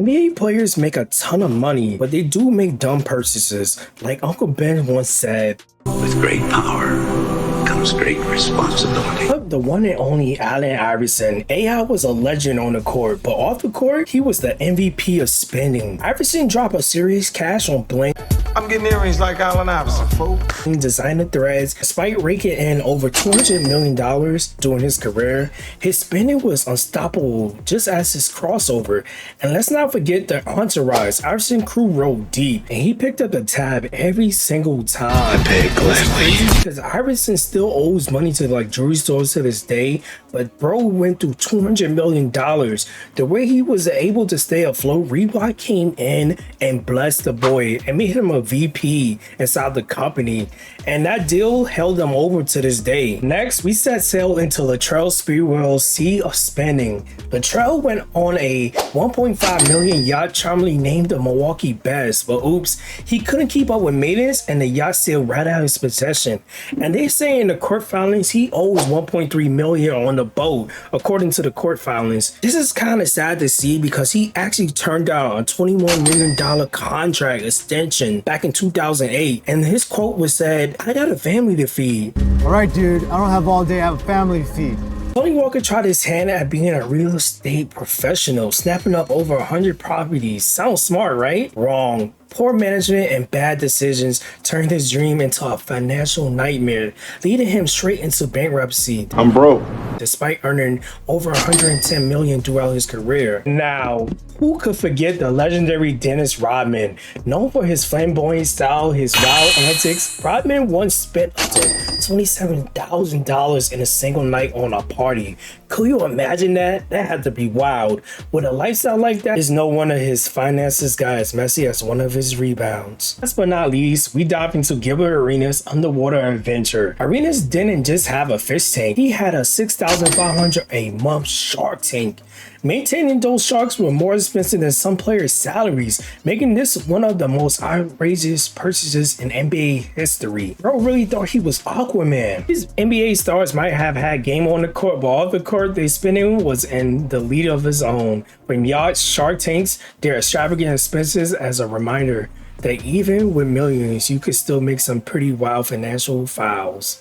NBA players make a ton of money, but they do make dumb purchases. Like Uncle Ben once said, "With great power comes great responsibility." The one and only Allen Iverson. AI was a legend on the court, but off the court, he was the MVP of spending. Iverson dropped a serious cash on bling. I'm getting earrings like Allen Iverson, fool. Designer threads. Despite raking in over $200 million during his career, his spending was unstoppable, just as his crossover. And let's not forget the entourage. Iverson crew rolled deep, and he picked up the tab every single time. I paid gladly. Because Iverson still owes money to like jewelry stores to this day, but bro went through $200 million. The way he was able to stay afloat, Reebok came in and blessed the boy and made him a VP inside the company, and that deal held them over to this day. Next, we set sail into Latrell Sprewell's sea of spending. Latrell went on a $1.5 million yacht charmingly named the Milwaukee Best, but oops, he couldn't keep up with maintenance and the yacht sailed right out of his possession. And they say in the court filings he owes $1.3 million on the boat, according to the court filings. This is kind of sad to see because he actually turned down a $21 million contract extension back in 2008, and his quote was said, "I got a family to feed." All right, dude, I don't have all day, I have a family to feed. Tony Walker tried his hand at being a real estate professional, snapping up over 100 properties. Sounds smart, right? Wrong. Poor management and bad decisions turned his dream into a financial nightmare, leading him straight into bankruptcy. I'm broke. Despite earning over $110 million throughout his career. Now, who could forget the legendary Dennis Rodman? Known for his flamboyant style, his wild antics, Rodman once spent up to $27,000 in a single night on a party. Could you imagine that? That had to be wild. With a lifestyle like that, it's no wonder his finances got as messy as one of his rebounds. Last but not least, we dive into Gilbert Arenas' underwater adventure. Arenas didn't just have a fish tank, he had a $6,500 a month shark tank. Maintaining those sharks were more expensive than some players' salaries, making this one of the most outrageous purchases in NBA history. Bro really thought he was Aquaman. These NBA stars might have had game on the court, but all the court they spending was in the league of his own. From yachts, shark tanks, their extravagant expenses as a reminder that even with millions, you could still make some pretty wild financial files.